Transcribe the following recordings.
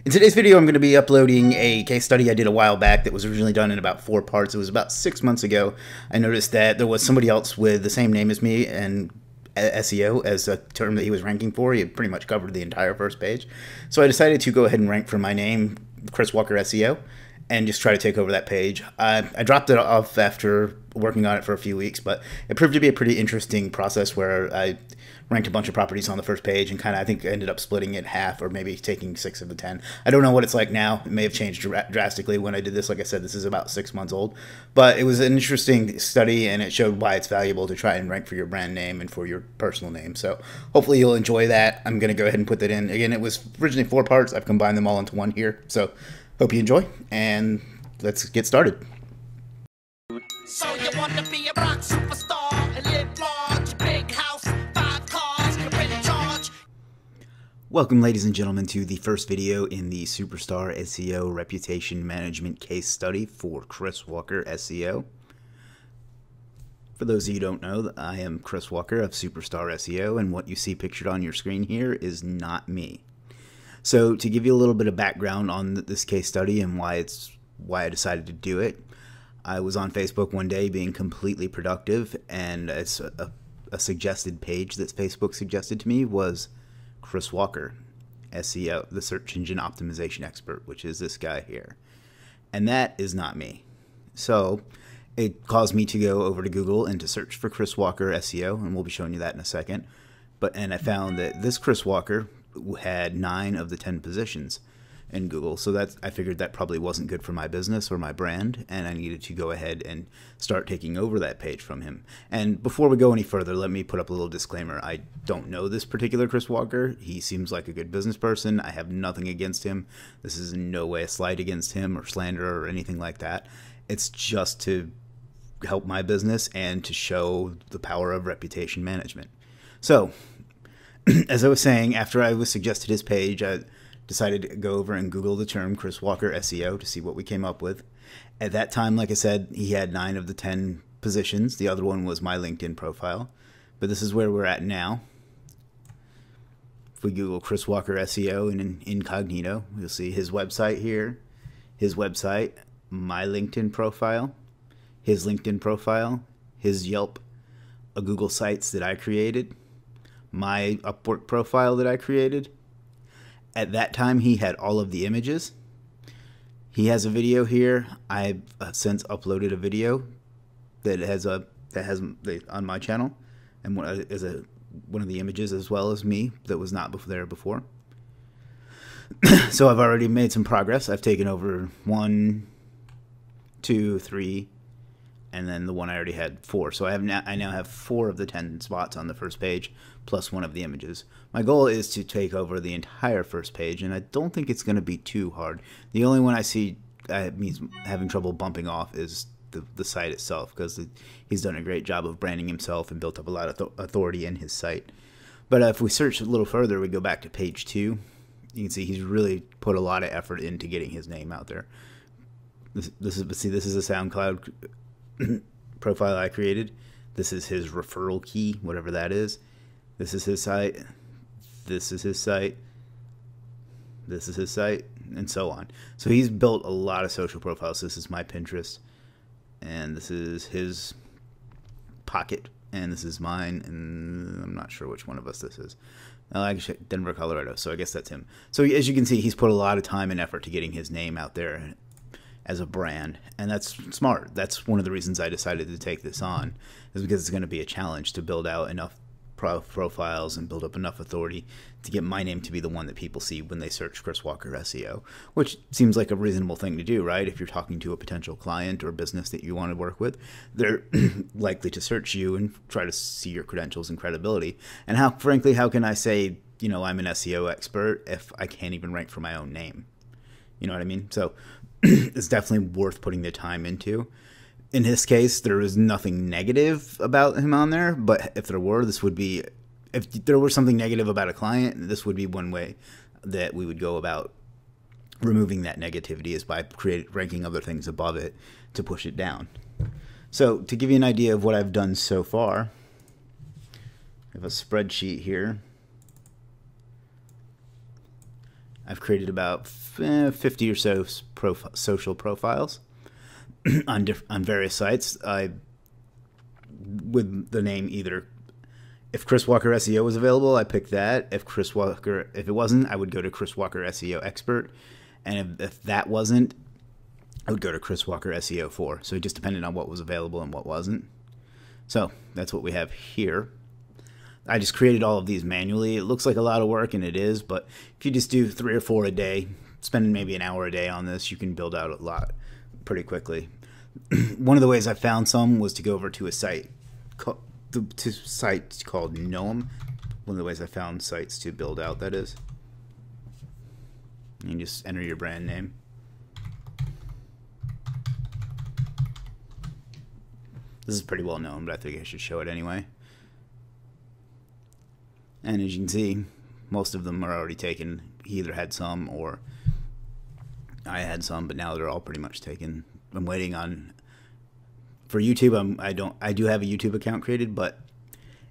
In today's video, I'm going to be uploading a case study I did a while back that was originally done in about 4 parts. It was about 6 months ago. I noticed that there was somebody else with the same name as me and SEO as a term that he was ranking for. He had pretty much covered the entire first page. So I decided to go ahead and rank for my name, Chris Walker SEO, and just try to take over that page. I dropped it off after working on it for a few weeks, but it proved to be a pretty interesting process where I ranked a bunch of properties on the first page and I think ended up splitting it in half or maybe taking 6 of the 10. I don't know what it's like now. It may have changed drastically when I did this. Like I said, this is about 6 months old, but it was an interesting study and it showed why it's valuable to try and rank for your brand name and for your personal name. So hopefully you'll enjoy that. I'm going to go ahead and put that in. Again, it was originally 4 parts. I've combined them all into one here. So hope you enjoy, and let's get started. So you want to be a rock superstar and live large, big house, 5 cars, you're in charge. Welcome, ladies and gentlemen, to the first video in the Superstar SEO Reputation Management Case Study for Chris Walker SEO. For those of you who don't know, I am Chris Walker of Superstar SEO, and what you see pictured on your screen here is not me. So to give you a little bit of background on this case study and why I decided to do it, I was on Facebook one day being completely productive, and it's a suggested page that Facebook suggested to me was Chris Walker, SEO, the search engine optimization expert, which is this guy here. And that is not me. So it caused me to go over to Google and to search for Chris Walker SEO, and we'll be showing you that in a second. And I found that this Chris Walker had 9 of the 10 positions in Google, so I figured that probably wasn't good for my business or my brand, and I needed to go ahead and start taking over that page from him. And before we go any further, let me put up a little disclaimer. I don't know this particular Chris Walker. He seems like a good business person. I have nothing against him. This is in no way a slight against him or slander or anything like that. It's just to help my business and to show the power of reputation management. So, as I was saying, after I was suggested his page, I decided to go over and Google the term Chris Walker SEO to see what we came up with. At that time, like I said, he had 9 of the 10 positions. The other one was my LinkedIn profile. But this is where we're at now. If we Google Chris Walker SEO in incognito, you'll see his website here, his website, my LinkedIn profile, his LinkedIn profile, his Yelp, a Google Sites that I created, my Upwork profile that I created. At that time, he had all of the images. He has a video here. I've since uploaded a video that has on my channel, and one of the images as well as me that was not there before. So I've already made some progress. I've taken over 1, 2, 3, and then the one I already had 4. So I now have 4 of the 10 spots on the first page, plus 1 of the images. My goal is to take over the entire first page, and I don't think it's going to be too hard. The only one I see me having trouble bumping off is the site itself, because he's done a great job of branding himself and built up a lot of authority in his site. But if we search a little further, we go back to page 2. You can see he's really put a lot of effort into getting his name out there. This is a SoundCloud profile I created. This is his referral key, whatever that is. This is his site. This is his site. This is his site, and so on. So he's built a lot of social profiles. This is my Pinterest, and this is his Pocket, and this is mine, and I'm not sure which one of us this is. Actually, Denver, Colorado, so I guess that's him. So as you can see, he's put a lot of time and effort to getting his name out there as a brand, and that's smart. That's one of the reasons I decided to take this on, is because it's going to be a challenge to build out enough profiles and build up enough authority to get my name to be the one that people see when they search Chris Walker SEO, which seems like a reasonable thing to do, right? If you're talking to a potential client or business that you want to work with, they're likely to search you and try to see your credentials and credibility. And frankly, how can I say, I'm an SEO expert if I can't even rank for my own name? You know what I mean? So it's definitely worth putting the time into. In his case, there is nothing negative about him on there, but if there were, if there were something negative about a client, this would be one way that we would go about removing that negativity, is by ranking other things above it to push it down. So to give you an idea of what I've done so far, I have a spreadsheet here. I've created about 50 or so social profiles on various sites. With the name either, if Chris Walker SEO was available, I picked that. If it wasn't, I would go to Chris Walker SEO Expert, and if that wasn't, I would go to Chris Walker SEO 4. So it just depended on what was available and what wasn't. So that's what we have here. I just created all of these manually. It looks like a lot of work, and it is, but if you just do 3 or 4 a day, spending maybe an hour a day on this, you can build out a lot pretty quickly. One of the ways I found some was to go over to a site called Noam. One of the ways I found sites to build out, that is. You just enter your brand name. This is pretty well known, but I think I should show it anyway. And as you can see, most of them are already taken. He either had some or I had some, but now they're all pretty much taken. I'm waiting on, for YouTube, I do have a YouTube account created, but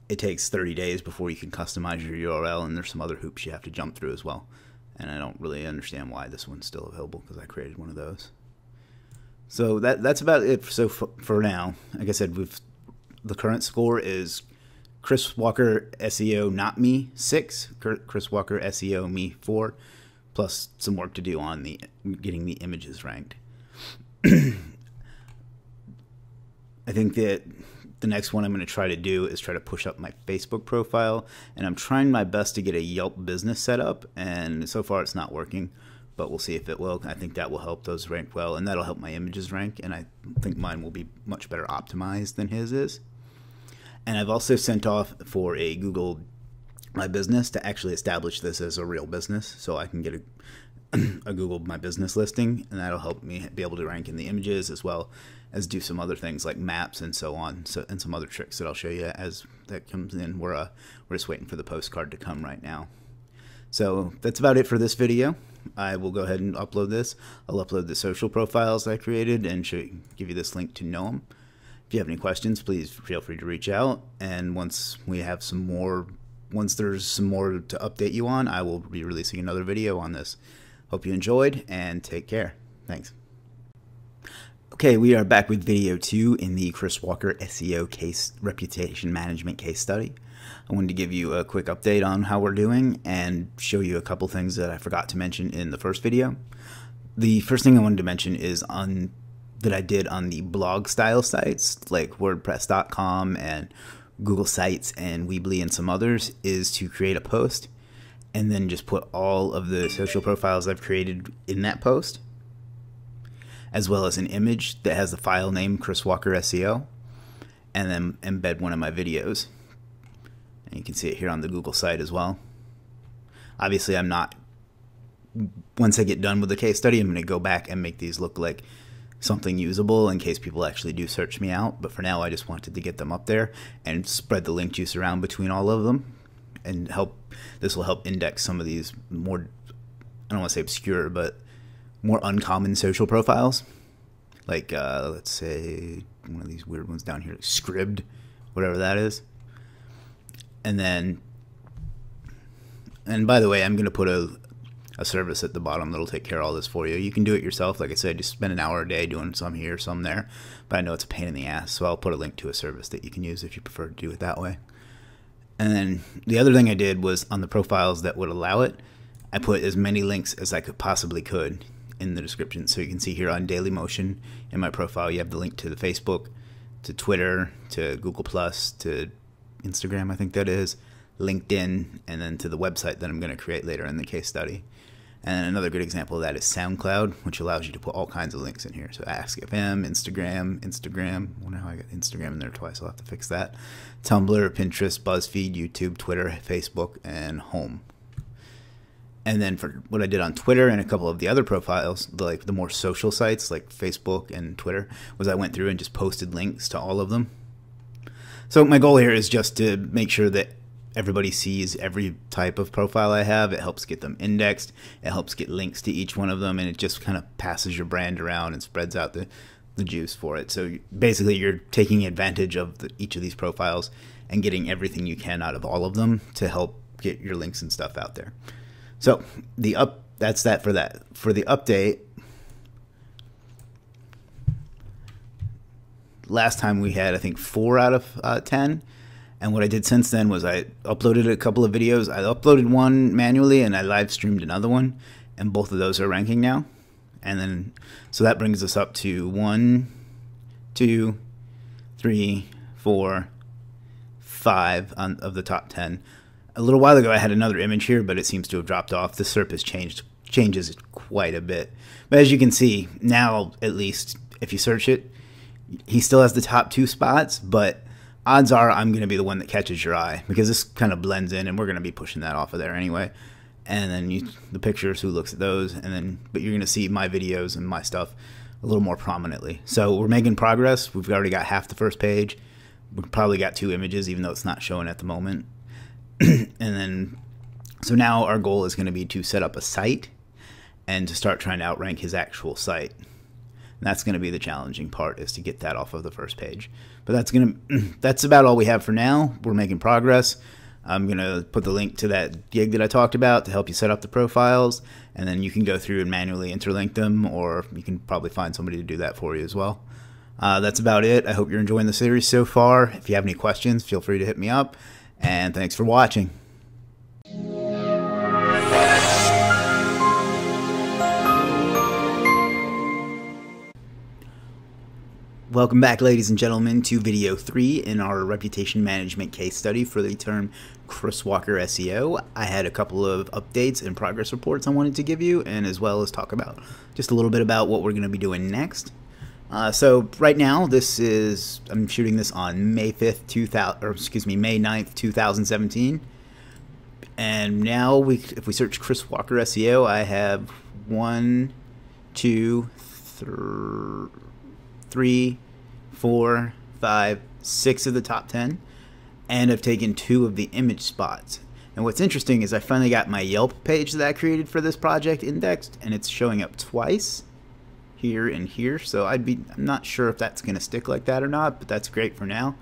it takes 30 days before you can customize your URL, and there's some other hoops you have to jump through as well. And I don't really understand why this one's still available, because I created one of those. So that's about it. So for now, like I said, the current score is Chris Walker SEO not me 6, Chris Walker SEO me 4, plus some work to do on getting the images ranked. I think that the next one I'm going to try to do is try to push up my Facebook profile, and I'm trying my best to get a Yelp business set up, and so far it's not working, but we'll see if it will. I think that will help those rank well, and that'll help my images rank, and I think mine will be much better optimized than his is. And I've also sent off for a Google My Business to actually establish this as a real business, so I can get a Google My Business listing, and that'll help me be able to rank in the images as well as do some other things like maps and so on, and some other tricks that I'll show you as that comes in. We're just waiting for the postcard to come right now. So that's about it for this video. I will go ahead and upload this. I'll upload the social profiles I created and give you this link to Noam. If you have any questions, please feel free to reach out. And once there's some more to update you on, I will be releasing another video on this. Hope you enjoyed, and take care. Thanks. Okay, we are back with video 2 in the Chris Walker SEO case reputation management case study. I wanted to give you a quick update on how we're doing and show you a couple things that I forgot to mention in the first video. The first thing I wanted to mention is that I did on the blog style sites like WordPress.com and Google Sites and Weebly and some others, is to create a post and then just put all of the social profiles I've created in that post, as well as an image that has the file name Chris Walker SEO, and then embed one of my videos. And you can see it here on the Google site as well. Obviously, once I get done with the case study, I'm going to go back and make these look like something usable in case people actually do search me out. But for now, I just wanted to get them up there and spread the link juice around between all of them, and this will help index some of these more, I don't want to say obscure, but more uncommon social profiles. Like, let's say one of these weird ones down here, Scribd, whatever that is. And by the way, I'm going to put a service at the bottom that'll take care of all this for you. You can do it yourself. Like I said, just spend an hour a day doing some here, some there. But I know it's a pain in the ass, so I'll put a link to a service that you can use if you prefer to do it that way. And then the other thing I did was on the profiles that would allow it, I put as many links as I possibly could in the description. So you can see here on Dailymotion in my profile, you have the link to the Facebook, to Twitter, to Google+, to Instagram, I think that is, LinkedIn, and then to the website that I'm going to create later in the case study. And another good example of that is SoundCloud, which allows you to put all kinds of links in here. So AskFM, Instagram. I wonder how I got Instagram in there twice. I'll have to fix that. Tumblr, Pinterest, BuzzFeed, YouTube, Twitter, Facebook, and Home. And then for what I did on Twitter and a couple of the other profiles, like the more social sites like Facebook and Twitter, was I went through and just posted links to all of them. So my goal here is just to make sure that everybody sees every type of profile I have. It helps get them indexed. It helps get links to each one of them, and it just kind of passes your brand around and spreads out the juice for it. So basically, you're taking advantage of each of these profiles and getting everything you can out of all of them to help get your links and stuff out there. So the that's that for that. For the update, last time we had, I think, 4 out of 10. And what I did since then was I uploaded a couple of videos. I uploaded one manually and I live streamed another one. And both of those are ranking now. And then, so that brings us up to 1, 2, 3, 4, 5 of the top 10. A little while ago I had another image here, but it seems to have dropped off. The SERP has changes quite a bit. But as you can see, now at least, if you search it, he still has the top 2 spots, but odds are I'm going to be the one that catches your eye because this kind of blends in, and we're going to be pushing that off of there anyway. And then the pictures, who looks at those, and then but you're going to see my videos and my stuff a little more prominently. So we're making progress. We've already got half the first page. We've probably got 2 images, even though it's not showing at the moment. And then, so now our goal is going to be to set up a site and to start trying to outrank his actual site. And that's going to be the challenging part, is to get that off of the first page. But that's about all we have for now. We're making progress. I'm going to put the link to that gig that I talked about to help you set up the profiles, and then you can go through and manually interlink them, or you can probably find somebody to do that for you as well. That's about it. I hope you're enjoying the series so far. If you have any questions, feel free to hit me up, and thanks for watching. Welcome back, ladies and gentlemen, to video 3 in our reputation management case study for the term Chris Walker SEO. I had a couple of updates and progress reports I wanted to give you, and as well as talk about just a little bit about what we're going to be doing next. So right now, I'm shooting this on May 9th, 2017. And now if we search Chris Walker SEO, I have 1, 2, 3, 4, 5, 6 of the top 10, and I've taken 2 of the image spots. And what's interesting is I finally got my Yelp page that I created for this project indexed, and it's showing up twice, here and here. So I'm not sure if that's going to stick like that or not, but that's great for now.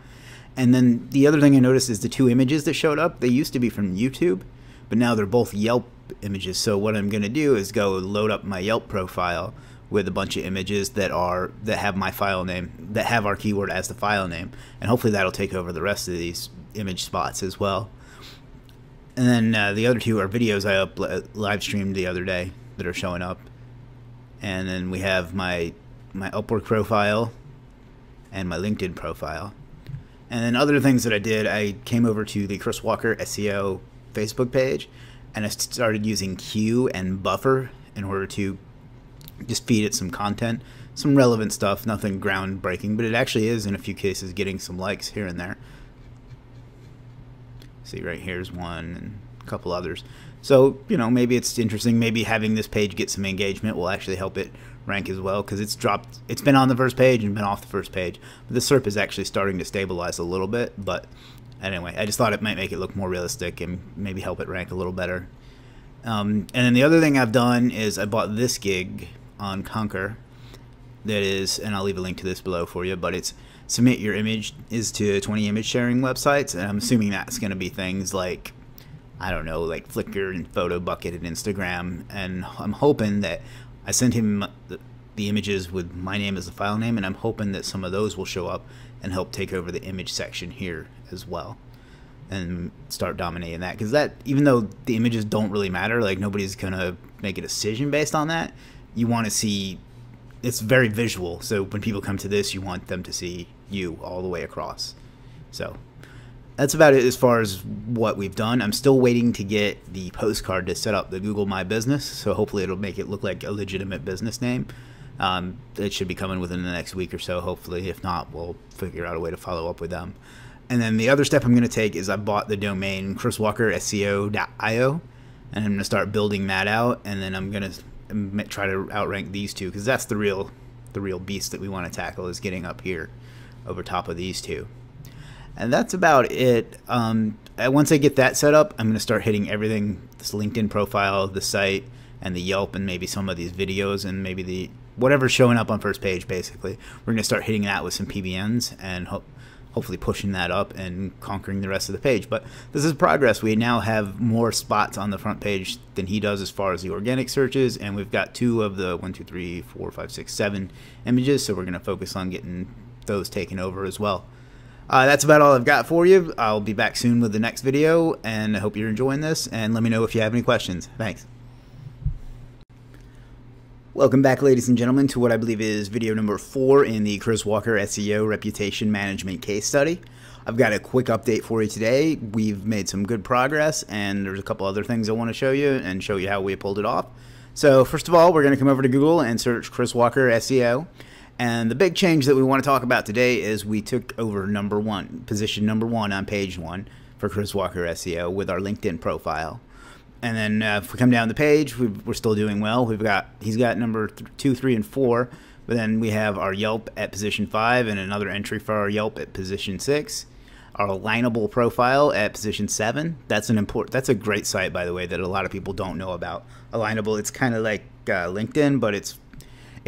And then the other thing I noticed is the 2 images that showed up, they used to be from YouTube, but now they're both Yelp images. So what I'm going to do is go load up my Yelp profile with a bunch of images that have my file name, that have our keyword as the file name, and hopefully that'll take over the rest of these image spots as well. And then the other 2 are videos I live streamed the other day that are showing up. And then we have my Upwork profile and my LinkedIn profile. And then other things that I did, I came over to the Chris Walker SEO Facebook page, and I started using Q and Buffer in order to just feed it some content, some relevant stuff, nothing groundbreaking, but it actually is in a few cases getting some likes here and there. See, right here's one and a couple others. So, you know, maybe it's interesting. Maybe having this page get some engagement will actually help it rank as well, because it's been on the first page and been off the first page. But the SERP is actually starting to stabilize a little bit. But anyway, I just thought it might make it look more realistic and maybe help it rank a little better. And then the other thing I've done is I bought this gig on Conquer that is, and I'll leave a link to this below for you, but it's submit your image to 20 image sharing websites, and I'm assuming that's going to be things like, I don't know, like Flickr and PhotoBucket and Instagram, and I'm hoping that I sent him the images with my name as the file name, and I'm hoping that some of those will show up and help take over the image section here as well and start dominating that, because that, even though the images don't really matter, like nobody's gonna make a decision based on that, you want to see, it's very visual, so when people come to this, you want them to see you all the way across. So that's about it as far as what we've done. I'm still waiting to get the postcard to set up the Google My Business, so hopefully it'll make it look like a legitimate business name. It should be coming within the next week or so, hopefully. If not, we'll figure out a way to follow up with them. And then the other step I'm going to take is I bought the domain chriswalkerseo.io, and I'm going to start building that out, and then I'm going to try to outrank these 2, because that's the real beast that we want to tackle, is getting up here over top of these 2. And that's about it. Once I get that set up, I'm going to start hitting everything, this LinkedIn profile, the site, and the Yelp, and maybe some of these videos, and maybe whatever's showing up on first page, basically. We're going to start hitting that with some PBNs, and hopefully pushing that up and conquering the rest of the page. But this is progress. We now have more spots on the front page than he does as far as the organic searches, and we've got 2 of the 1, 2, 3, 4, 5, 6, 7 images, so we're going to focus on getting those taken over as well. That's about all I've got for you. I'll be back soon with the next video, and I hope you're enjoying this, and let me know if you have any questions. Thanks. Welcome back, ladies and gentlemen, to what I believe is video number 4 in the Chris Walker SEO Reputation Management case study. I've got a quick update for you today. We've made some good progress, and there's a couple other things I want to show you and show you how we pulled it off. So first of all, we're going to come over to Google and search Chris Walker SEO. And the big change that we want to talk about today is we took over position number 1 on page 1 for Chris Walker SEO with our LinkedIn profile. And then if we come down the page, we're still doing well. He's got number 2, 3, and 4, but then we have our Yelp at position 5 and another entry for our Yelp at position 6. Our alignable profile at position 7. That's a great site, by the way, that a lot of people don't know about. Alignable, it's kind of like LinkedIn, but it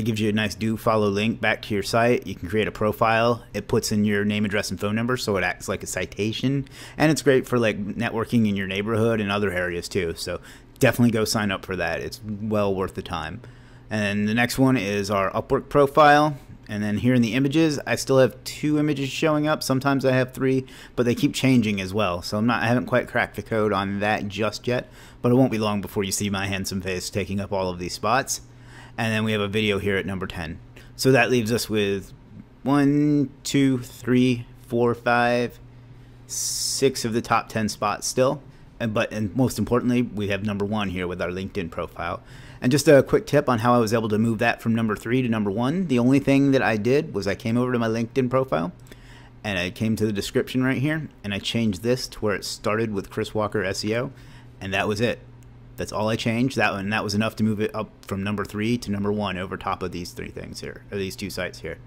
gives you a nice do follow link back to your site. You can create a profile. It puts in your name, address, and phone number, so it acts like a citation. And it's great for like networking in your neighborhood and other areas too. So definitely go sign up for that. It's well worth the time. And then the next one is our Upwork profile. And then here in the images, I still have 2 images showing up. Sometimes I have 3, but they keep changing as well. So I haven't quite cracked the code on that just yet, but it won't be long before you see my handsome face taking up all of these spots. And then we have a video here at number 10. So that leaves us with 1, 2, 3, 4, 5, 6 of the top 10 spots still. And most importantly, we have number 1 here with our LinkedIn profile. And just a quick tip on how I was able to move that from number 3 to number 1. The only thing that I did was I came over to my LinkedIn profile and I came to the description right here and I changed this to where it started with Chris Walker SEO, and that was it. That's all I changed. That was enough to move it up from number 3 to number 1 over top of these 3 things here, or these 2 sites here.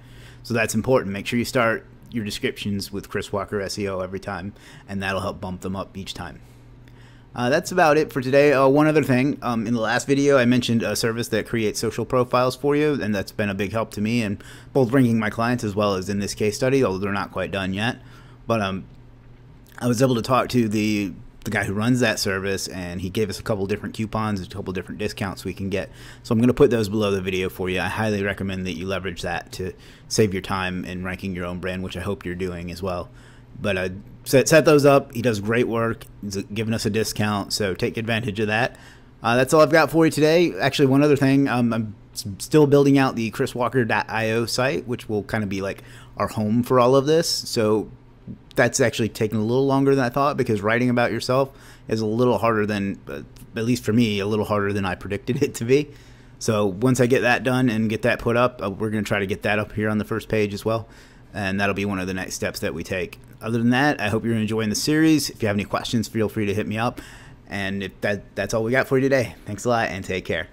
So that's important. Make sure you start your descriptions with Chris Walker SEO every time, and that'll help bump them up each time. That's about it for today. One other thing, in the last video I mentioned a service that creates social profiles for you, and that's been a big help to me in both ranking my clients as well as in this case study, although they're not quite done yet. But I was able to talk to the guy who runs that service, and he gave us a couple different coupons, a couple different discounts we can get. So I'm going to put those below the video for you. I highly recommend that you leverage that to save your time in ranking your own brand, which I hope you're doing as well. But set those up. He does great work. He's giving us a discount, so take advantage of that. That's all I've got for you today. Actually, one other thing, I'm still building out the chriswalker.io site, which will kind of be like our home for all of this. So that's actually taken a little longer than I thought, because writing about yourself is a little harder than, at least for me, a little harder than I predicted it to be. So once I get that done and get that put up, we're going to try to get that up here on the first page as well. And that'll be one of the next steps that we take. Other than that, I hope you're enjoying the series. If you have any questions, feel free to hit me up. And if that's all we got for you today. Thanks a lot and take care.